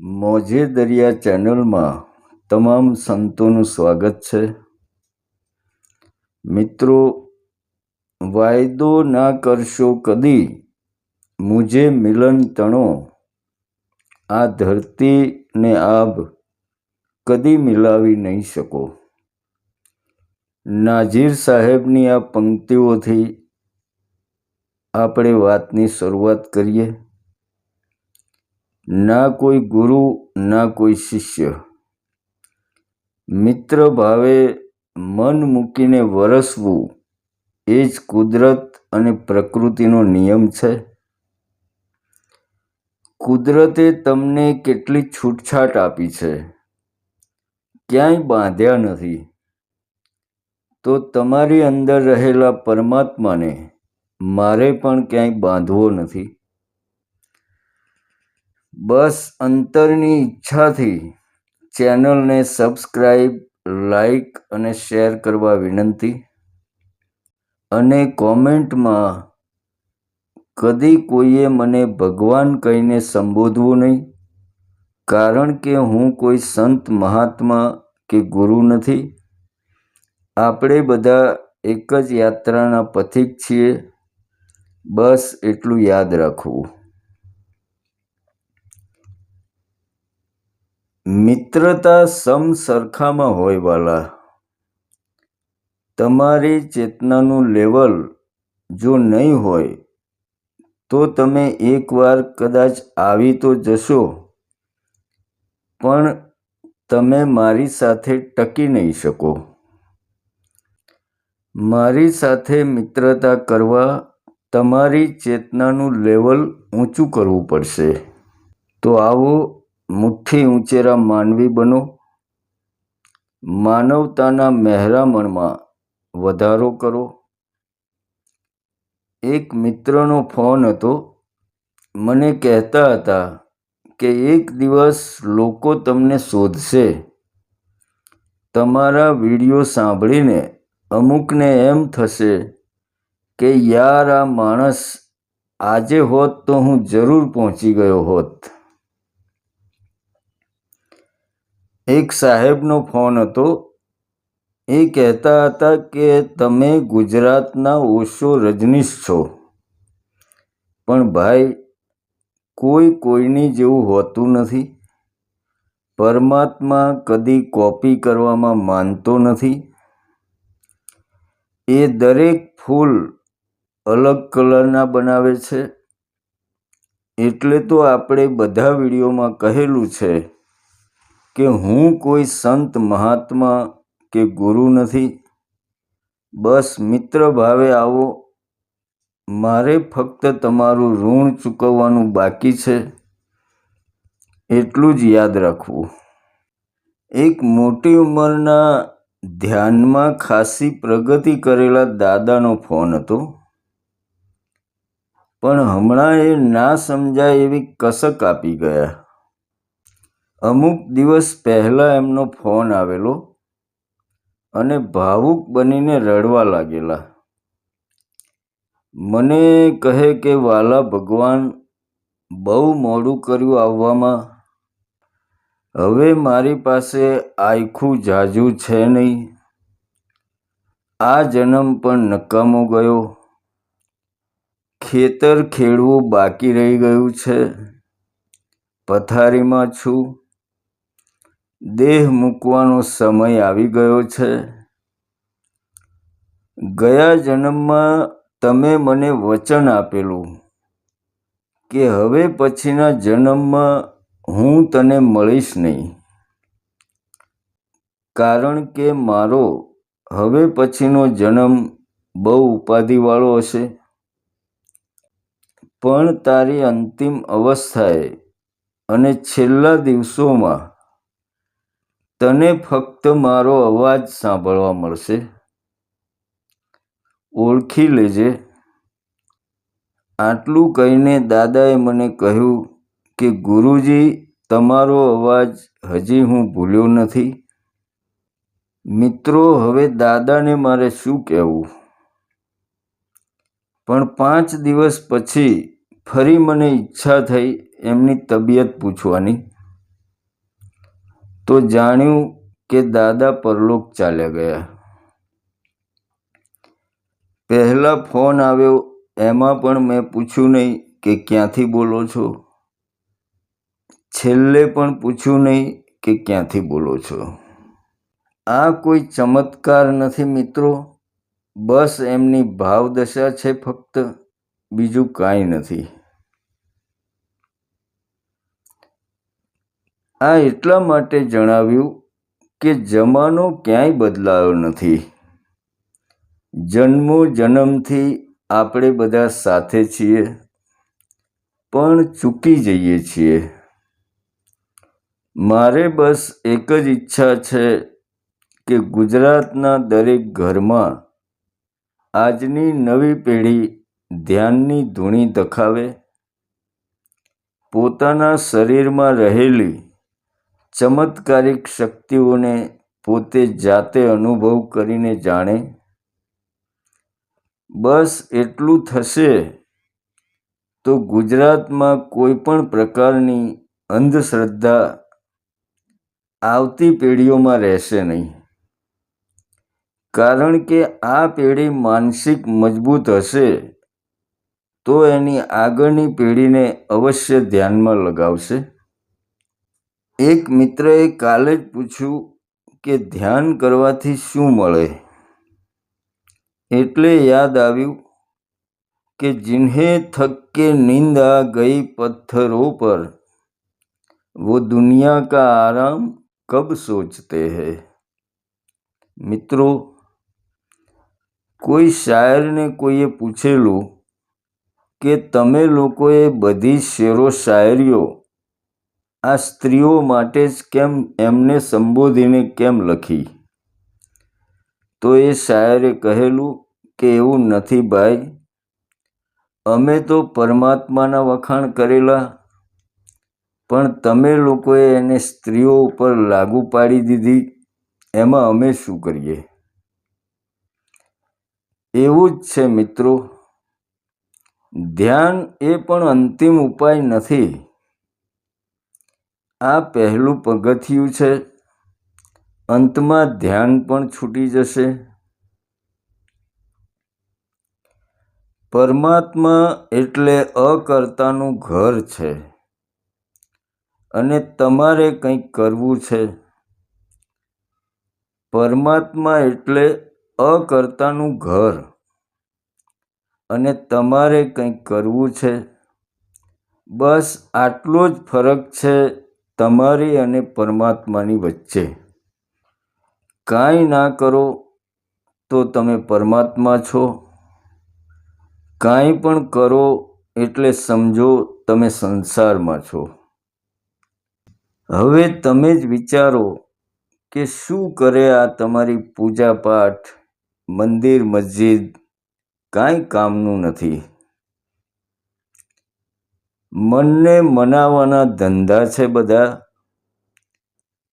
મોજે દરિયા ચેનલમાં તમામ સંતોનું સ્વાગત છે. મિત્રો, વાયદો ના કરશો કદી, મુझे મિલન તણો. આ ધરતી ને આભ કદી મિલાવી નહીં શકો. નાઝીર સાહેબની આ પંક્તિઓથી આપણે વાતની શરૂઆત કરીએ. ના કોઈ ગુરુ, ના કોઈ શિષ્ય. મિત્ર ભાવે મન મૂકીને વરસવું એ જ કુદરત અને પ્રકૃતિનો નિયમ છે. કુદરતે તમને કેટલી છૂટછાટ આપી છે, ક્યાંય બાંધ્યા નથી. તો તમારી અંદર રહેલા પરમાત્માને મારે પણ ક્યાંય બાંધવો નથી. બસ અંતરની ઈચ્છાથી ચેનલને સબસ્ક્રાઈબ, લાઈક અને શેર કરવા વિનંતી. અને કોમેન્ટમાં કદી કોઈએ મને ભગવાન કહીને સંબોધવું નહીં, કારણ કે હું કોઈ સંત મહાત્મા કે ગુરુ નથી. આપણે બધા એક જ યાત્રાના પથિક છીએ, બસ એટલું યાદ રાખવું. મિત્રતા સમ સરખામાં હોય વાલા. તમારી ચેતનાનું લેવલ જો નહીં હોય તો તમે એકવાર કદાચ આવી તો જશો, પણ તમે મારી સાથે ટકી નહીં શકો. મારી સાથે મિત્રતા કરવા તમારી ચેતનાનું લેવલ ઊંચું કરવું પડશે. તો આવો મુઠ્ઠી ઊંચેરા માનવી બનો. માનવતાના મહેરામણમાં વધારો કરો. એક મિત્રનો ફોન હતો. મને કહેતા હતા કે એક દિવસ લોકો તમને શોધશે. તમારા વિડીયો સાંભળીને અમુકને એમ થશે કે યાર આ માણસ આજે હોત તો હું જરૂર પહોંચી ગયો હોત. એક સાહેબનો ફોન હતો. એ કહેતા હતા કે તમે ગુજરાતના ઓશો રજનીશ છો. પણ ભાઈ, કોઈ કોઈની જેવું હોતું નથી. પરમાત્મા કદી કોપી કરવામાં માનતો નથી. એ દરેક ફૂલ અલગ કલરના બનાવે છે. એટલે તો આપણે બધા વિડીયોમાં કહેલું છે કે હું કોઈ સંત મહાત્મા કે ગુરુ નથી. બસ મિત્ર ભાવે આવો. મારે ફક્ત તમારું ઋણ ચૂકવવાનું બાકી છે, એટલું જ યાદ રાખવું. એક મોટી ઉંમરના ધ્યાનમાં ખાસી પ્રગતિ કરેલા દાદાનો ફોન હતો. પણ હમણાં એ ના સમજાય એવી કસક આપી ગયા. અમુક દિવસ પહેલાં એમનો ફોન આવેલો અને ભાવુક બનીને રડવા લાગેલા. મને કહે કે વાલા ભગવાન, બહુ મોડું કર્યું આવવામાં. હવે મારી પાસે આયખું જાજુ છે નહીં. આ જન્મ પણ નકામો ગયો. ખેતર ખેડવું બાકી રહી ગયું છે. પથારીમાં છું. દેહ મૂકવાનો સમય આવી ગયો છે. ગયા જન્મમાં તમે મને વચન આપેલું કે હવે પછીના જન્મમાં હું તને મળીશ નહીં, કારણ કે મારો હવે પછીનો જન્મ બહુ ઉપાધિવાળો હશે. પણ તારી અંતિમ અવસ્થાએ અને છેલ્લા દિવસોમાં તને ફક્ત મારો અવાજ સાંભળવા મળશે. ઓળખી લેજે. આટલું કહીને દાદાએ મને કહ્યું કે ગુરુજી, તમારો અવાજ હજી હું ભૂલ્યો નથી. મિત્રો, હવે દાદાને મારે શું કહેવું? પણ 5 દિવસ પછી ફરી મને ઈચ્છા થઈ એમની તબિયત પૂછવાની. તો જાણ્યું કે દાદા પરલોક ચાલ્યા ગયા. પહેલા ફોન આવ્યો, એમાં પણ મેં પૂછ્યું નહીં કે ક્યાંથી બોલો છો. છેલ્લે પણ પૂછ્યું નહીં કે ક્યાંથી બોલો છો. આ કોઈ ચમત્કાર નથી મિત્રો, બસ એમની ભાવદશા છે ફક્ત, બીજું કાંઈ નથી. આ એટલા માટે જણાવ્યું કે જમાનો ક્યાંય બદલાયો નથી. જન્મો જન્મથી આપણે બધા સાથે છીએ, પણ ચૂકી જઈએ છીએ. મારે બસ એક જ ઈચ્છા છે કે ગુજરાતના દરેક ઘરમાં આજની નવી પેઢી ધ્યાનની ધૂણી દખાવે, પોતાના શરીરમાં રહેલી ચમત્કારિક શક્તિઓને પોતે જાતે અનુભવ કરીને જાણે. બસ એટલું થશે તો ગુજરાતમાં કોઈ પણ પ્રકારની અંધશ્રદ્ધા આવતી પેઢીઓમાં રહેશે નહીં. કારણ કે આ પેઢી માનસિક મજબૂત હશે તો એની આગળની પેઢીને અવશ્ય ધ્યાનમાં લગાવશે. એક મિત્રએ કાલે જ પૂછ્યું કે ધ્યાન કરવાથી શું મળે? એટલે યાદ આવ્યું કે जिन्हें थक के नींद आ गई पत्थरों पर, वो दुनिया का आराम कब सोचते हैं. મિત્રો, કોઈ શાયરને કોઈએ પૂછેલું કે તમે લોકોએ બધી શેરો શાયરીઓ આ સ્ત્રીઓ માટે જ કેમ એમને સંબોધીને કેમ લખી? તો એ શાયરે કહેલું કે એવું નથી ભાઈ, અમે તો પરમાત્માના વખાણ કરેલા, પણ તમે લોકોએ એને સ્ત્રીઓ ઉપર લાગુ પાડી દીધી, એમાં અમે શું કરીએ? એવું જ છે મિત્રો, ધ્યાન એ પણ અંતિમ ઉપાય નથી. આ પહેલું પગથિયું છે, અંતમાં ધ્યાન પણ છૂટી જશે. પરમાત્મા એટલે અકર્તાનું ઘર છે અને તમારે કંઈક કરવું છે. પરમાત્મા એટલે અકર્તાનું ઘર અને તમારે કંઈક કરવું છે. બસ આટલો જ ફરક છે તમારી અને પરમાત્માની વચ્ચે. કાંઈ ના કરો તો તમે પરમાત્મા છો, કાંઈ પણ કરો એટલે સમજો તમે સંસારમાં છો. હવે તમે જ વિચારો કે શું કરે આ તમારી પૂજા પાઠ, મંદિર મસ્જિદ કાંઈ કામનું નથી. મનને મનાવવાના ધંધા છે બધા,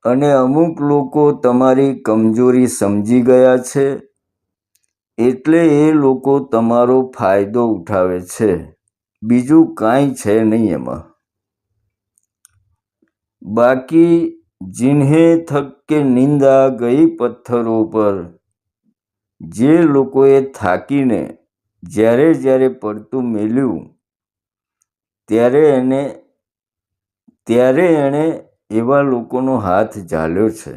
અને અમુક લોકો તમારી કમજોરી સમજી ગયા છે એટલે એ લોકો તમારો ફાયદો ઉઠાવે છે, બીજું કાંઈ છે નહીં એમાં. બાકી जिन्हें थक के नींद आ गई पत्थरों पर, જે લોકોએ થાકીને જ્યારે જ્યારે પડતું મેલ્યું ત્યારે એણે એવા લોકોનો હાથ ઝાલ્યો છે.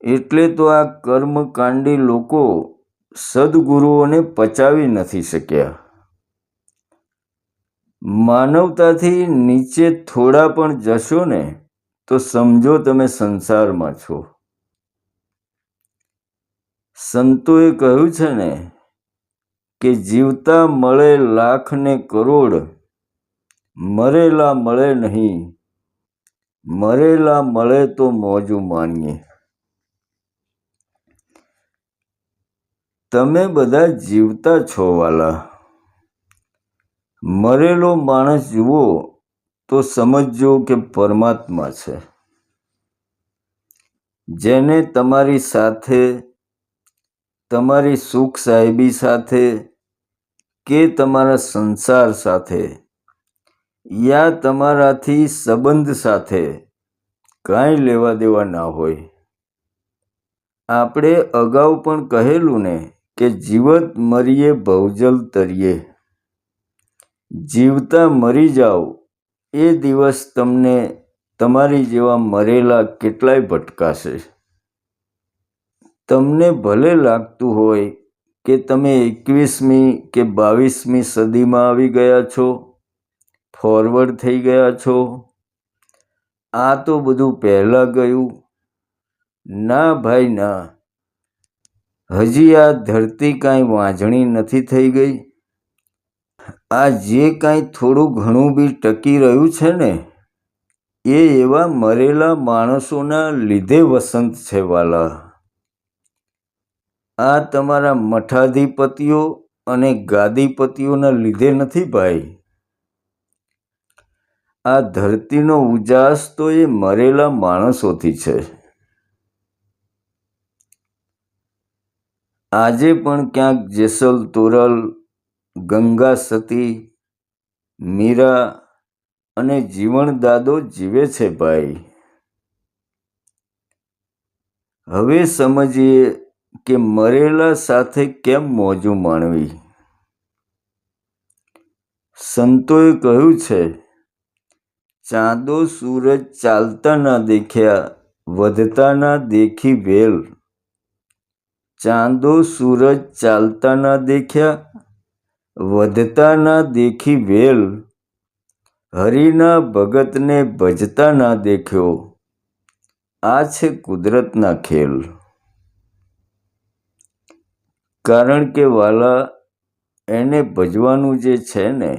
એટલે તો આ કર્મકાંડી લોકો સદગુરુઓને પચાવી નથી શક્યા. માનવતાથી નીચે થોડા પણ જશો ને તો સમજો તમે સંસારમાં છો. સંતોએ કહ્યું છે ને કે જીવતા મળે લાખ ને કરોડ, મરેલા મળે નહીં, મરેલા મળે તો મોજું માણીએ. તમે બધા જીવતા છો વાલા. મરેલો માણસ જુઓ તો સમજજો કે પરમાત્મા છે, જેને તમારી સાથે, તમારી સુખ સાહેબી સાથે કે તમારા સંસાર સાથે યા તમારાથી સંબંધ સાથે કાંઈ લેવા દેવા ના હોય. આપણે અગાઉ પણ કહેલું ને કે જીવત મરીએ ભવજલ તરીએ. જીવતા મરી જાઓ એ દિવસ તમને તમારી જેવા મરેલા કેટલાય ભટકાશે. તમને ભલે લાગતું હોય કે તમે 21મી કે 22મી સદીમાં આવી ગયા છો, ફોરવર્ડ થઈ ગયા છો, આ તો બધું પહેલાં ગયું. ના ભાઈ ના, હજી આ ધરતી કાંઈ વાંઝણી નથી થઈ ગઈ. આ જે કાંઈ થોડું ઘણું બી ટકી રહ્યું છે ને, એ એવા મરેલા માણસોના લીધે વસંત છે વાલા. આ તમારા મઠાધિપતિઓ અને ગાદીપતિઓના લીધે નથી ભાઈ. આ ધરતીનો ઉજાસ તો એ મરેલા માણસોથી છે. આજે પણ ક્યાંક જેસલ તોરલ, ગંગા સતી, મીરા અને જીવણદાદો જીવે છે ભાઈ. હવે સમજીએ કે મરેલા સાથે કેમ મોજું માણવી. સંતોએ કહ્યું છે, ચાંદો સૂરજ ચાલતા ના દેખ્યા, વધતા ના દેખી વેલ. ચાંદો સૂરજ ચાલતા ના દેખ્યા, વધતા ના દેખી વેલ. હરિના ભગતને ભજતા ના દેખ્યો, આ છે કુદરતના ખેલ. કારણ કે વાલા, એને ભજવાનું જે છે ને,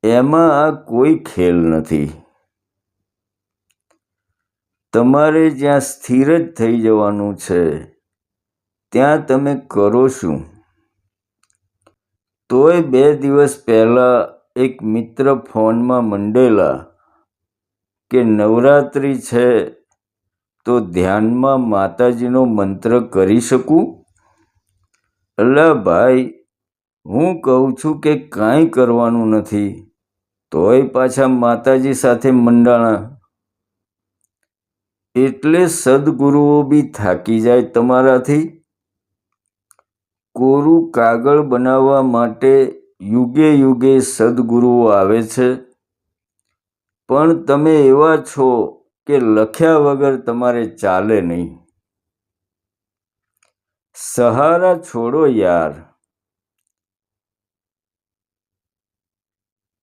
એમાં આ કોઈ ખેલ નથી. તમારે જ્યાં સ્થિર જ થઈ જવાનું છે, ત્યાં તમે કરો શું? તોય 2 દિવસ પહેલાં એક મિત્ર ફોનમાં મંડેલા કે નવરાત્રિ છે તો ધ્યાનમાં માતાજીનો મંત્ર કરી શકું? અલા ભાઈ, હું કહું છું કે કાંઈ કરવાનું નથી, તોય પાછા માતાજી સાથે મંડાણા. એટલે સદગુરુઓ બી થાકી જાય તમારાથી. કોરું કાગળ બનાવવા માટે યુગે યુગે સદગુરુઓ આવે છે, પણ તમે એવા છો કે લખ્યા વગર તમારે ચાલે નહીં. સહારા છોડો યાર.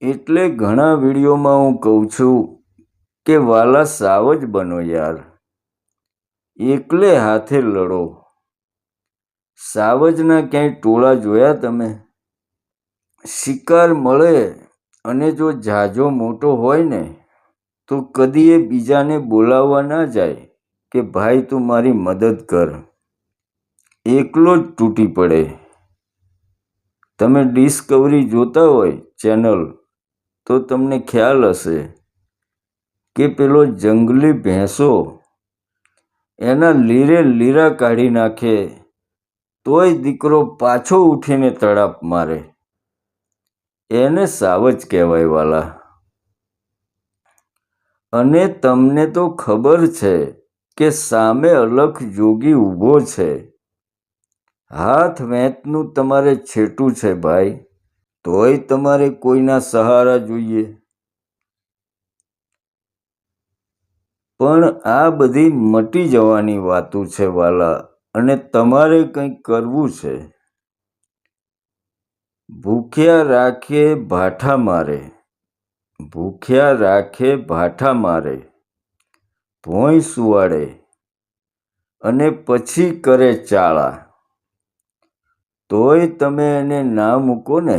એટલે ઘણા વિડીયોમાં હું કહું છું કે વાલા સાવજ બનો યાર. એકલે હાથે લડો. સાવજના ક્યાંય ટોળા જોયા તમે? શિકાર મળે અને જો ઝાઝો મોટો હોય ને, તો કદીએ બીજાને બોલાવવા ના જાય કે ભાઈ તું મારી મદદ કર. એકલો જ તૂટી પડે. તમે ડિસ્કવરી જોતા હોય ચેનલ, તો તમને ખ્યાલ હશે કે પેલો જંગલી ભેંસો એના લીરે લીરા કાઢી નાખે, તોય દીકરો પાછો ઉઠીને તડાપ મારે. એને સાવજ કહેવાય વાલા. અને તમને તો ખબર છે કે સામે અલખ જોગી ઊભો છે. હાથ વેંતનું તમારે છેટું છે ભાઈ, તોય તમારે કોઈના સહારા જોઈએ. પણ આ બધી મટી જવાની વાતો છે વાલા, અને તમારે કંઈક કરવું છે. ભૂખ્યા રાખે ભાઠા મારે, ભૂખ્યા રાખે ભાઠા મારે, ભોંય સુવાડે અને પછી કરે ચાળા. તોય તમે એને ના મૂકો ને,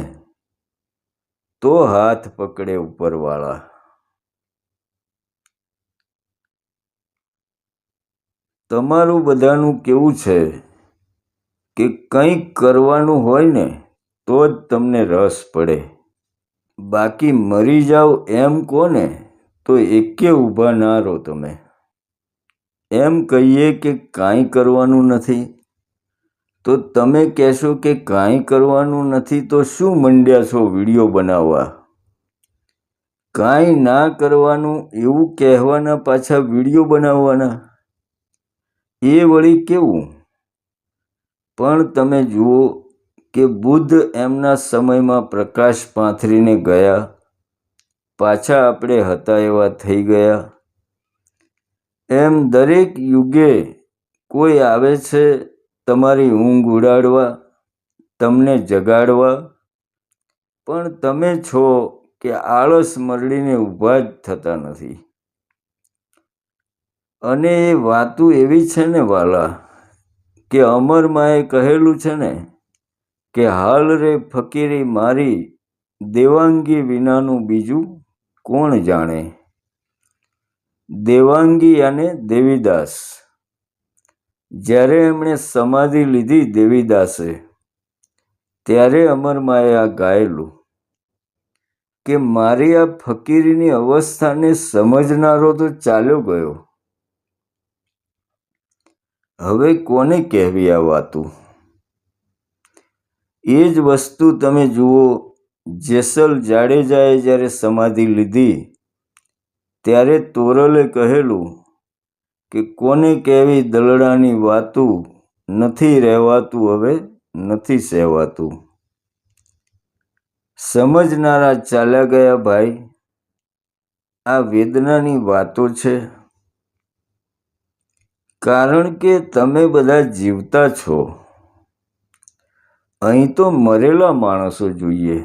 તો હાથ પકડે ઉપરવાળા. તમારું બધાનું કેવું છે કે કંઈક કરવાનું હોય ને તો જ તમને રસ પડે. બાકી મરી જાઓ એમ કહો ને તો એકે ઊભા ના રહો તમે. એમ કહીએ કે કાંઈ કરવાનું નથી, તો તમે કહેશો કે કાંઈ કરવાનું નથી તો શું મંડ્યા છો વિડીયો બનાવવા? કાંઈ ના કરવાનું એવું કહેવાના પાછા વિડીયો બનાવવાના, એ વળી કેવું? પણ તમે જુઓ કે બુદ્ધ એમના સમયમાં પ્રકાશ પાથરીને ગયા, પાછા આપણે હતા એવા થઈ ગયા. એમ દરેક યુગે કોઈ આવે છે તમારી ઊંઘ ઉડાડવા, તમને જગાડવા, પણ તમે છો કે આળસ મરડીને ઊભા જ થતા નથી. અને એ વાતું એવી છે ને વાલા, કે અમરમાએ કહેલું છે ને કે હાલ રે ફકીરી મારી, દેવાંગી વિનાનું બીજું કોણ જાણે. દેવાંગી અને દેવીદાસ, જ્યારે એમણે સમાધિ લીધી દેવીદાસે, ત્યારે અમરમાએ આ ગાયેલું કે મારી આ ફકીરીની અવસ્થાને સમજનારો તો ચાલ્યો ગયો, હવે કોને કહેવી આ વાતું? એ જ વસ્તુ તમે જુઓ, જેસલ જાડેજાએ જ્યારે સમાધિ લીધી ત્યારે તોરલે કહેલું કે કોને કહેવી દલડાની વાતું, નથી રહેવાતું હવે નથી સહેવાતું. સમજનારા ચાલ્યા ગયા ભાઈ. આ વેદનાની વાતો છે, કારણ કે તમે બધા જીવતા છો. અહીં તો મરેલા માણસો જોઈએ.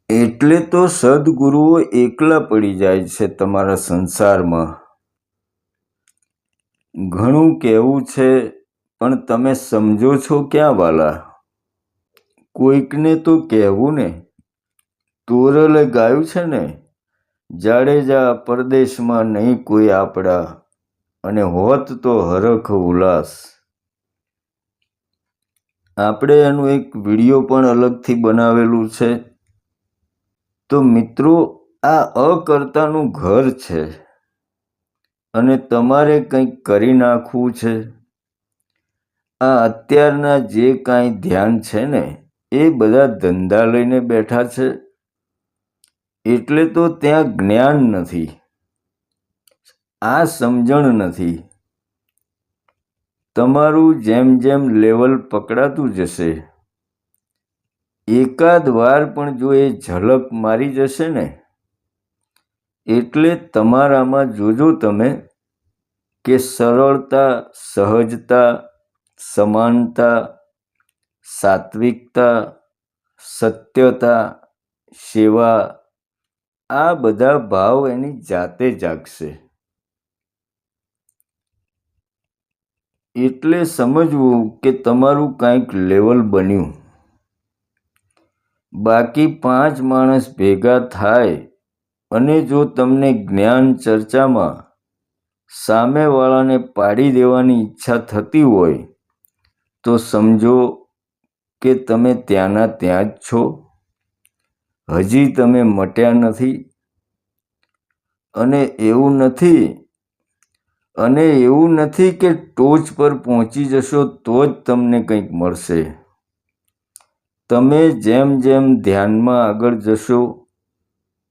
એટલે તો સદગુરુઓ એકલા પડી જાય છે તમારા સંસારમાં. ઘણું કહેવું છે, પણ તમે સમજો છો ક્યાં વાલા? કોઈકને તો કહેવું ને. તોરલે ગાયું છે ને, જાડેજા પરદેશમાં નહીં કોઈ આપણા, અને હોત તો હરખ ઉલ્લાસ. આપણે એનું એક વિડીયો પણ અલગથી બનાવેલું છે. તો મિત્રો, આ અકર્તાનું ઘર છે અને તમારે કંઈક કરી નાખવું છે. આ અત્યારના જે કાંઈ ધ્યાન છે ને, એ બધા ધંધા લઈને બેઠા છે. એટલે તો ત્યાં જ્ઞાન નથી, આ સમજણ નથી. તમારું જેમ જેમ લેવલ પકડાતું જશે, એકાદ વાર પણ જો એ ઝલક મારી જશે ને, એટલે તમારામાં જોજો તમે કે સરળતા, સહજતા, સમાનતા, સાત્વિકતા, સત્યતા, સેવા, આ બધા ભાવ એની જાતે જાગશે. એટલે સમજવું કે તમારું કાંઈક લેવલ બન્યું. બાકી 5 માણસ ભેગા થાય અને જો તમને જ્ઞાન ચર્ચામાં સામેવાળાને પાડી દેવાની ઈચ્છા થતી હોય, તો સમજો કે તમે ત્યાંના ત્યાં જ છો. હજી તમે મટ્યા નથી. અને એવું નથી કે ટોચ પર પહોંચી જશો તો જ તમને કંઈક મળશે. તમે જેમ જેમ ધ્યાનમાં આગળ જશો,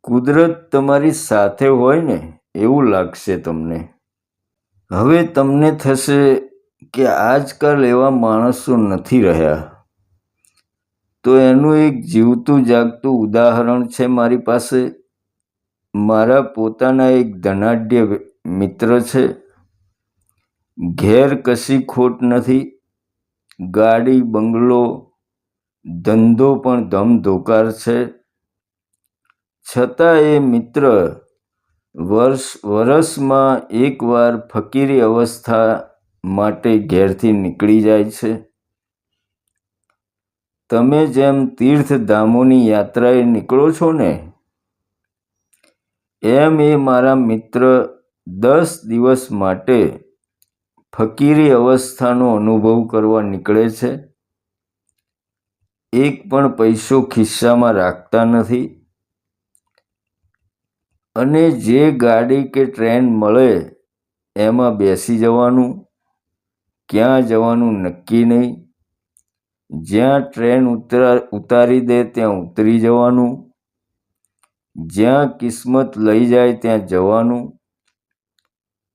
કુદરત તમારી સાથે હોય ને એવું લાગશે તમને. હવે તમને થશે કે આજકાલ એવા માણસો નથી રહ્યા. તો એનું એક જીવતું જાગતું ઉદાહરણ છે મારી પાસે. મારા પોતાના એક ધનાઢ્ય મિત્ર છે. ઘેર કશી ખોટ નથી, ગાડી, બંગલો, ધંધો પણ ધમધોકાર છે. છતાં એ મિત્ર વર્ષમાં એકવાર ફકીરી અવસ્થા માટે ઘેરથી નીકળી જાય છે. તમે જેમ તીર્થધામોની યાત્રાએ નીકળો છો ને, એમ એ મારા મિત્ર 10 દિવસ માટે ફકીરી અવસ્થાનો અનુભવ કરવા નીકળે છે. એક પણ પૈસો ખિસ્સામાં રાખતા નથી. અને જે ગાડી કે ટ્રેન મળે એમાં બેસી જવાનું. ક્યાં જવાનું નક્કી નહીં. જ્યાં ટ્રેન ઉતારી દે ત્યાં ઉતરી જવાનું. જ્યાં કિસ્મત લઈ જાય ત્યાં જવાનું.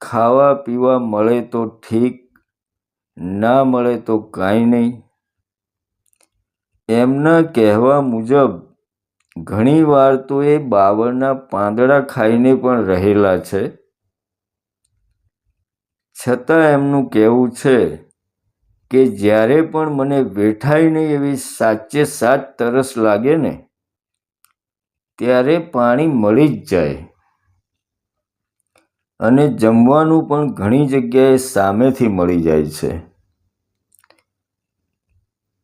ખાવા પીવા મળે તો ઠીક, ના મળે તો કાંઈ નહીં. એમના કહેવા મુજબ ઘણી વાર તો એ બાવળના પાંદડા ખાઈને પણ રહેલા છે. છતાં એમનું કહેવું છે કે જ્યારે પણ મને વેઠાય નહીં એવી સાચે સાચ તરસ લાગે ને ત્યારે પાણી મળી જ જાય. અને જમવાનું પણ ઘણી જગ્યાએ સામેથી મળી જાય છે.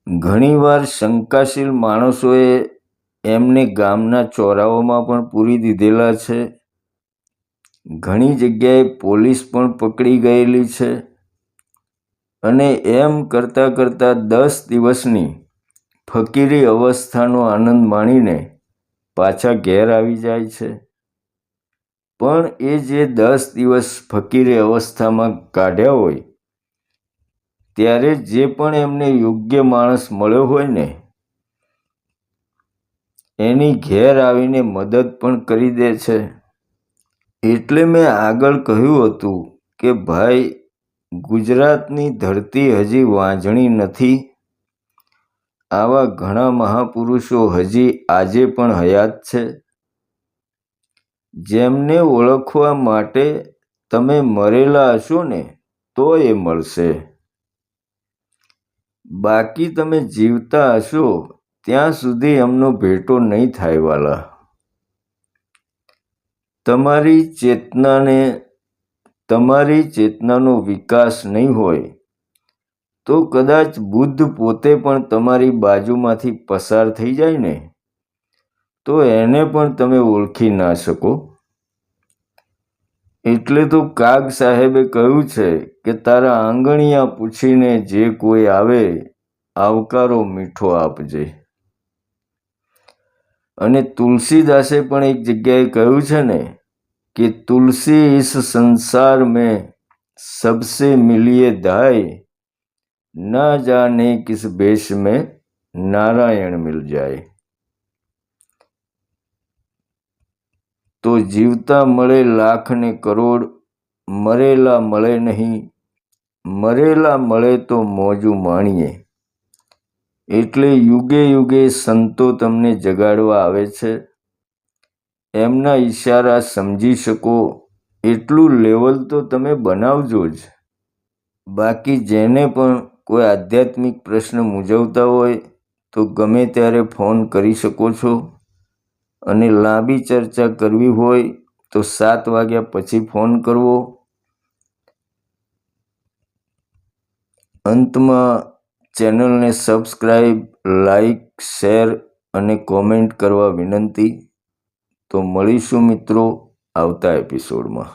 ઘણીવાર શંકાશીલ માણસોએ એમને ગામના ચોરાઓમાં પણ પૂરી દીધેલા છે. ઘણી જગ્યાએ પોલીસ પણ પકડી ગયેલી છે. અને એમ કરતાં કરતાં 10 દિવસની ફકીરી અવસ્થાનો આનંદ માણીને પાછા ઘેર આવી જાય છે. પણ એ જે 10 દિવસ ફકીરી અવસ્થામાં કાઢ્યા હોય ત્યારે જે પણ એમને યોગ્ય માણસ મળ્યો હોય ને એની ઘેર આવીને મદદ પણ કરી દે છે. એટલે મેં આગળ કહ્યું હતું કે ભાઈ, ગુજરાતની ધરતી હજી વાંઝણી નથી. આવા ઘણા મહાપુરુષો હજી આજે પણ હયાત છે, જેમને ઓળખવા માટે તમે મરેલા હશો ને તો એ મળશે. બાકી તમે જીવતા હશો ત્યાં સુધી એમનો ભેટો નહીં થાય વાલા. તમારી ચેતનાનો વિકાસ નહીં હોય તો કદાચ બુદ્ધ પોતે પણ તમારી બાજુમાંથી પસાર થઈ જાય ને તો એને પણ તમે ઓળખી ના શકો. એટલે તો કાગ સાહેબે કહ્યું છે કે તારા આંગણિયા પૂછીને જે કોઈ આવે આવકારો મીઠો આપજે. અને તુલસીદાસે પણ એક જગ્યાએ કહ્યું છે ને कि तुलसी इस संसार में सबसे मिलिए धाय, ना जाने किस बेश में नारायण मिल जाए. तो जीवता મળે લાખ ને કરોડ, મરેલા મળે નહીં. મરેલા મળે તો મોજું માણીએ. એટલે યુગે યુગે સંતો તમને જગાડવા આવે છે. એમના ઈશારા સમજી શકો એટલું લેવલ તો તમે બનાવજો જ. બાકી જેને પણ કોઈ આધ્યાત્મિક પ્રશ્ન મૂંઝવતા હોય તો ગમે ત્યારે ફોન કરી શકો છો. અને લાંબી ચર્ચા કરવી હોય તો 7 વાગ્યા પછી ફોન કરવો. અંતમાં ચેનલને સબસ્ક્રાઈબ, લાઈક, શેર અને કોમેન્ટ કરવા વિનંતી. તો મળીશું મિત્રો આવતા એપિસોડમાં.